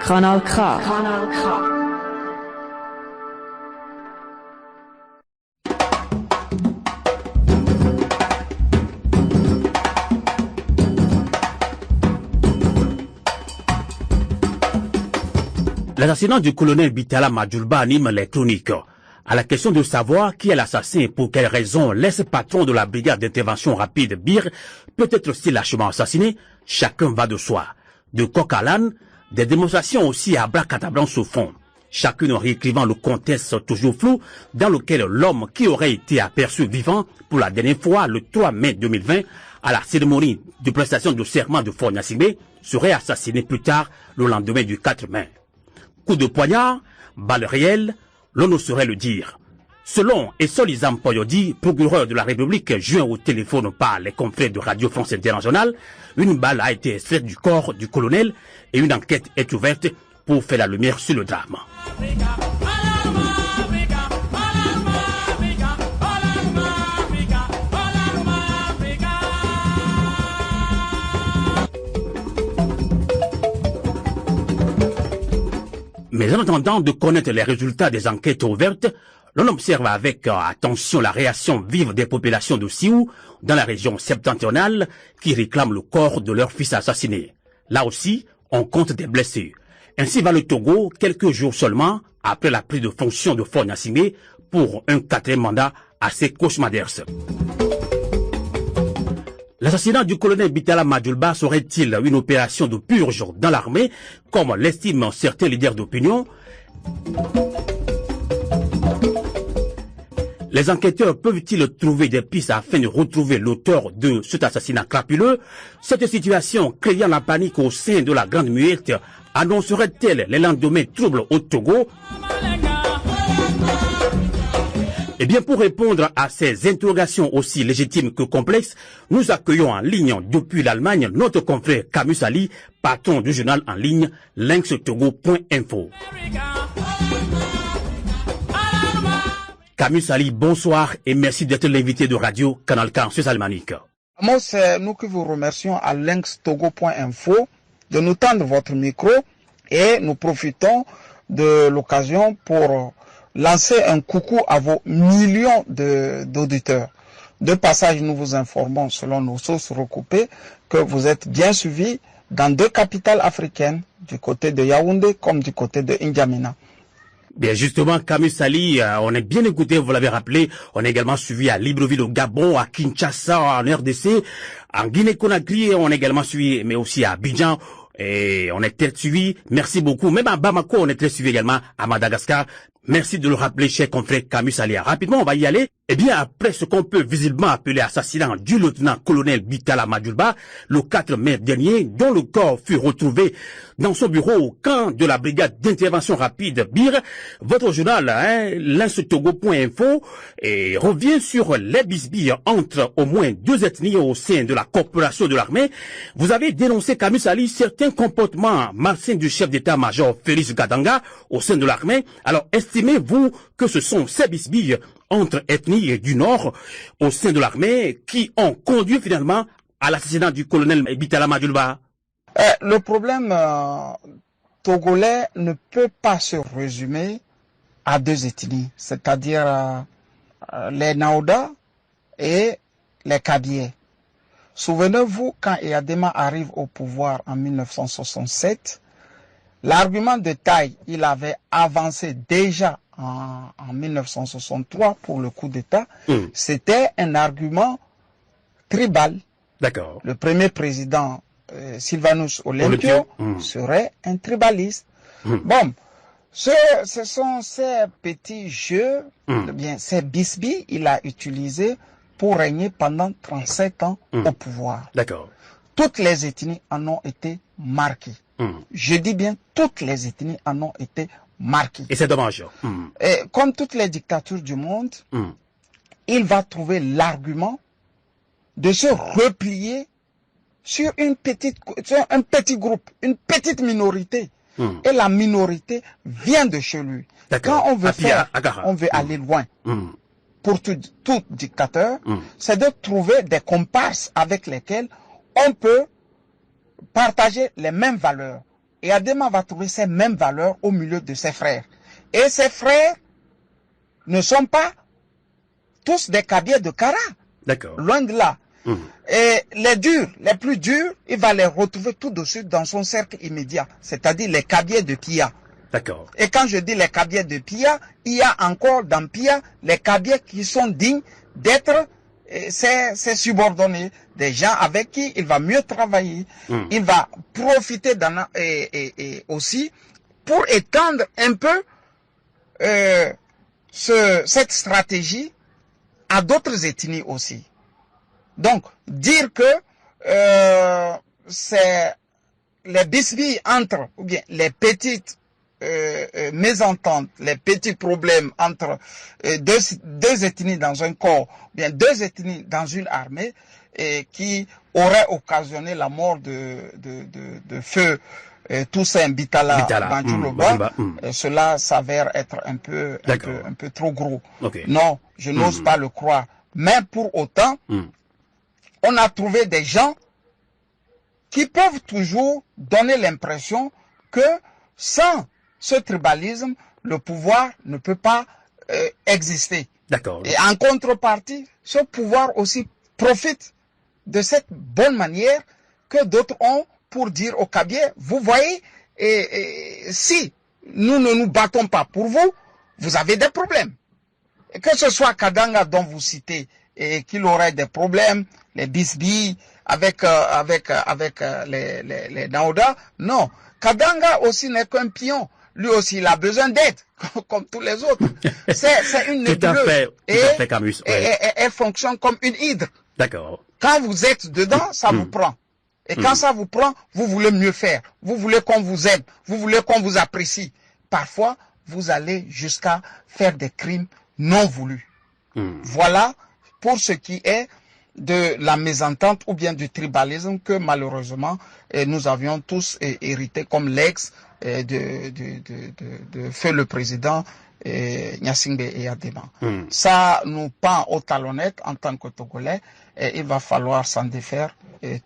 Kanal K. L'assassinat du colonel Bitala Madjoulba anime les chroniques. À la question de savoir qui est l'assassin et pour quelles raisons l'ex-patron de la brigade d'intervention rapide BIR peut être si lâchement assassiné, chacun va de soi. De coq à l'âne, des démonstrations aussi à abracadabran se font. Chacune réécrivant le contexte toujours flou dans lequel l'homme qui aurait été aperçu vivant pour la dernière fois le 3 mai 2020 à la cérémonie de prestation de serment de Fort Gnassingbé serait assassiné plus tard le lendemain du 4 mai. Coup de poignard, balle réelle, l'on ne saurait le dire. Selon Essolizam Poyodi, procureur de la République joint au téléphone par les confrères de Radio France Internationale, une balle a été extraite du corps du colonel et une enquête est ouverte pour faire la lumière sur le drame. Mais en attendant de connaître les résultats des enquêtes ouvertes, l'on observe avec attention la réaction vive des populations de Sioux dans la région septentrionale qui réclament le corps de leur fils assassiné. Là aussi, on compte des blessés. Ainsi va le Togo quelques jours seulement après la prise de fonction de Fort Gnassingbé pour un 4e mandat assez cauchemardesque. L'assassinat du colonel Bitala Madjoulba serait-il une opération de purge dans l'armée, comme l'estiment certains leaders d'opinion? Les enquêteurs peuvent-ils trouver des pistes afin de retrouver l'auteur de cet assassinat crapuleux? Cette situation créant la panique au sein de la Grande Muette annoncerait-elle les lendemains troubles au Togo? Eh bien, pour répondre à ces interrogations aussi légitimes que complexes, nous accueillons en ligne depuis l'Allemagne notre confrère Camus Ali, patron du journal en ligne lynxtogo.info. Camus Ali, bonsoir et merci d'être l'invité de Radio Canal K en Suisse alémanique. Moi, c'est nous qui vous remercions à lynxtogo.info de nous tendre votre micro et nous profitons de l'occasion pour lancer un coucou à vos millions d'auditeurs. De passage, nous vous informons, selon nos sources recoupées, que vous êtes bien suivis dans 2 capitales africaines, du côté de Yaoundé comme du côté de N'Djamena. Bien justement, Camus Ali, on est bien écouté, vous l'avez rappelé, on est également suivi à Libreville au Gabon, à Kinshasa en RDC, en Guinée-Conakry, on est également suivi, mais aussi à Abidjan, et on est très suivi, merci beaucoup, même à Bamako, on est très suivi également à Madagascar. Merci de le rappeler, cher confrère Camus Ali. Rapidement, on va y aller. Eh bien, après ce qu'on peut visiblement appeler assassinat du lieutenant-colonel Bitala Madjoulba, le 4 mai dernier, dont le corps fut retrouvé dans son bureau au camp de la brigade d'intervention rapide BIR, votre journal, lynxtogo.info, revient sur les bisbilles entre au moins 2 ethnies au sein de la corporation de l'armée. Vous avez dénoncé, Camus Ali, certains comportements malsains du chef d'état-major Félix Gadanga au sein de l'armée. Alors, estimez-vous que ce sont ces bisbilles entre ethnies du Nord au sein de l'armée qui ont conduit finalement à l'assassinat du colonel Bitala Madjoulba? Le problème togolais ne peut pas se résumer à 2 ethnies, c'est-à-dire les Naouda et les Kabyais. Souvenez-vous, quand Eyadema arrive au pouvoir en 1967, l'argument de taille, il avait avancé déjà en 1963 pour le coup d'État, c'était un argument tribal. D'accord. Le premier président, Sylvanus Olympio, serait un tribaliste. Bon, ce sont ces petits jeux, bien, ces bisbilles, il a utilisé pour régner pendant 37 ans au pouvoir. D'accord. Toutes les ethnies en ont été marquées. Je dis bien, toutes les ethnies en ont été marquées. Et c'est dommage. Et comme toutes les dictatures du monde, il va trouver l'argument de se replier sur un petit groupe, une petite minorité. Et la minorité vient de chez lui. Quand on veut on veut aller loin. Pour tout dictateur, c'est de trouver des comparses avec lesquels on peut partager les mêmes valeurs. et Adema va trouver ces mêmes valeurs au milieu de ses frères. Et ses frères ne sont pas tous des Kabyles de Kara. D'accord. Loin de là. Et les durs, les plus durs, il va les retrouver tout de suite dans son cercle immédiat, c'est-à-dire les Kabyles de Pia. D'accord. Et quand je dis les Kabyles de Pia, il y a encore dans Pia les Kabyles qui sont dignes d'être ses subordonnés, des gens avec qui il va mieux travailler. Il va profiter aussi pour étendre un peu cette stratégie à d'autres ethnies aussi. Donc, dire que c'est les bisbilles entre, ou bien les petites mésententes, les petits problèmes entre deux ethnies dans un corps, ou bien deux ethnies dans une armée, qui auraient occasionné la mort de feu Toussaint Bitala Madjouloba, cela s'avère être un peu trop gros. Okay. Non, je n'ose pas le croire. Mais pour autant, on a trouvé des gens qui peuvent toujours donner l'impression que sans ce tribalisme, le pouvoir ne peut pas exister. D'accord. Et en contrepartie, ce pouvoir aussi profite de cette bonne manière que d'autres ont pour dire aux Kabyles, vous voyez, si nous ne nous battons pas pour vous, vous avez des problèmes. Et que ce soit Kadanga dont vous citez, et qu'il aurait des problèmes, les bisbilles, avec les Naouda, non. Kadanga aussi n'est qu'un pion. Lui aussi, il a besoin d'aide, comme tous les autres. C'est une nébuleuse. Elle fonctionne comme une hydre. D'accord. Quand vous êtes dedans, ça vous prend. Et quand ça vous prend, vous voulez mieux faire. Vous voulez qu'on vous aime. Vous voulez qu'on vous apprécie. Parfois, vous allez jusqu'à faire des crimes non voulus. Voilà pour ce qui est de la mésentente ou bien du tribalisme que malheureusement nous avions tous hérité comme l'ex de feu le président Gnassingbé et Adema. Ça nous pend aux talonnettes en tant que Togolais et il va falloir s'en défaire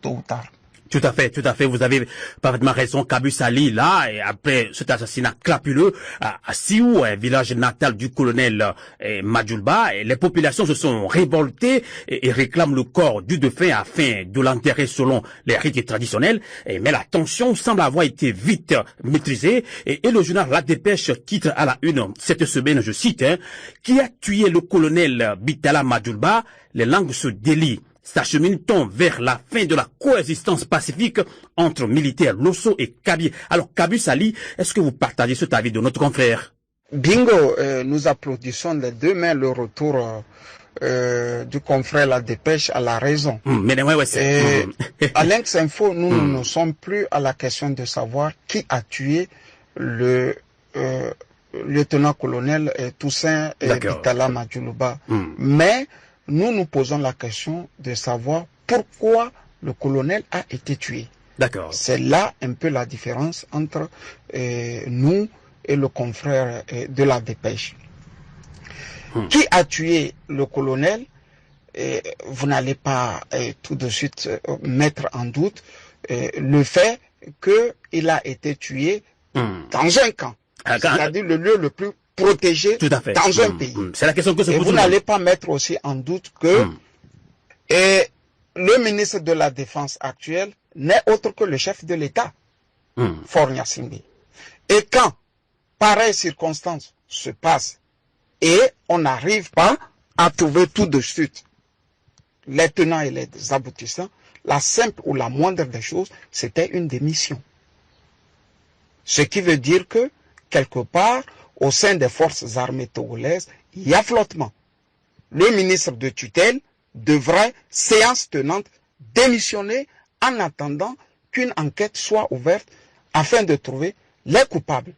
tôt ou tard. Tout à fait, vous avez parfaitement raison. Kabou Sali, là, et après cet assassinat crapuleux à Sioux, un village natal du colonel Madjoulba, les populations se sont révoltées et réclament le corps du défunt afin de l'enterrer selon les rites traditionnels. Mais la tension semble avoir été vite maîtrisée et le journal La Dépêche titre à la une cette semaine, je cite, qui a tué le colonel Bitala Madjoulba, les langues se délient. S'achemine-t-on vers la fin de la coexistence pacifique entre militaires Losso et Kaby? Alors, Kabou Sali, est-ce que vous partagez cet avis de notre confrère? Bingo, nous applaudissons les deux mains le retour du confrère La Dépêche à la raison. À Lynx Info, nous ne sommes plus à la question de savoir qui a tué le lieutenant-colonel Toussaint Bitala Madjouloba. Mais nous nous posons la question de savoir pourquoi le colonel a été tué. D'accord. C'est là un peu la différence entre nous et le confrère de La Dépêche. Qui a tué le colonel? Vous n'allez pas tout de suite mettre en doute le fait qu'il a été tué dans un camp. C'est-à-dire le lieu le plus protégé dans un pays. C'est la question que se pose. Et vous n'allez pas mettre aussi en doute que le ministre de la Défense actuel n'est autre que le chef de l'État, Faure Gnassingbé. Et quand pareilles circonstances se passent et on n'arrive pas à trouver tout de suite les tenants et les aboutissants, la simple ou la moindre des choses, c'était une démission. Ce qui veut dire que, quelque part, au sein des forces armées togolaises, il y a flottement. Le ministre de tutelle devrait, séance tenante, démissionner en attendant qu'une enquête soit ouverte afin de trouver les coupables.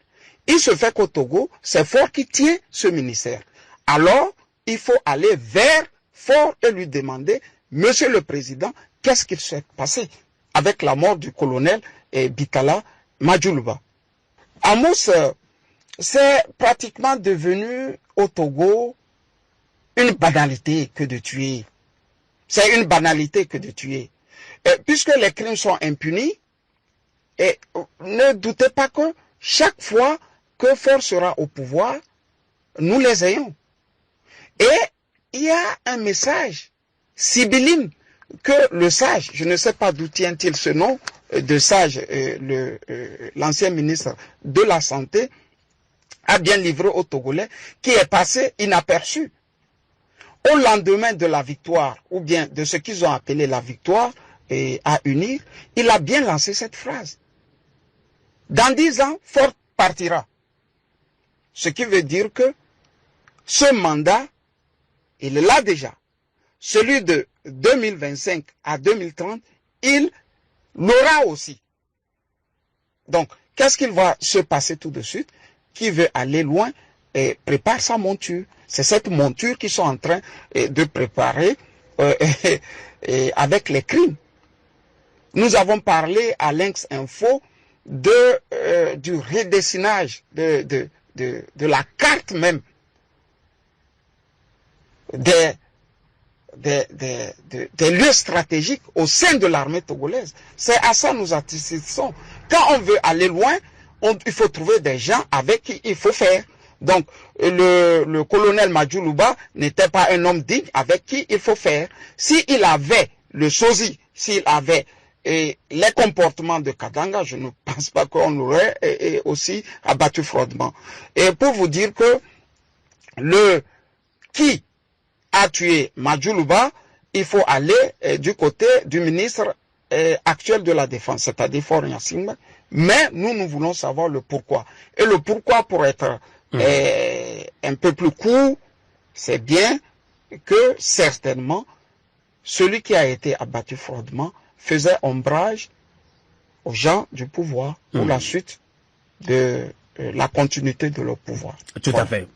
Il se fait qu'au Togo, c'est Faure qui tient ce ministère. Alors, il faut aller vers Faure et lui demander, Monsieur le Président, qu'est-ce qu'il s'est passé avec la mort du colonel Bitala Madjouloba? Amos, c'est pratiquement devenu au Togo une banalité que de tuer. C'est une banalité que de tuer. Puisque les crimes sont impunis, Et ne doutez pas que chaque fois que Faure sera au pouvoir, nous les ayons. Et il y a un message sibylline que le sage, je ne sais pas d'où tient-il ce nom de sage, l'ancien ministre de la Santé, a bien livré aux Togolais, qui est passé inaperçu. Au lendemain de la victoire, ou bien de ce qu'ils ont appelé la victoire à unir, il a bien lancé cette phrase. Dans 10 ans, Faure partira. Ce qui veut dire que ce mandat, il est là déjà. Celui de 2025 à 2030, il l'aura aussi. Donc, qu'est-ce qu'il va se passer tout de suite? Qui veut aller loin et prépare sa monture. C'est cette monture qu'ils sont en train de préparer avec les crimes. Nous avons parlé à Lynx Info du redessinage de la carte même des lieux stratégiques au sein de l'armée togolaise. C'est à ça que nous assistons. Quand on veut aller loin, il faut trouver des gens avec qui il faut faire. Donc, le colonel Madjoulouba n'était pas un homme digne avec qui il faut faire. S'il avait le sosie, s'il avait les comportements de Katanga, je ne pense pas qu'on l'aurait aussi abattu froidement. Et pour vous dire que qui a tué Madjoulouba, il faut aller du côté du ministre actuel de la Défense, c'est-à-dire Faure Gnassingbé. Mais nous voulons savoir le pourquoi. Et le pourquoi, pour être un peu plus court, c'est bien que certainement, celui qui a été abattu froidement faisait ombrage aux gens du pouvoir pour la suite de la continuité de leur pouvoir. Tout à fait.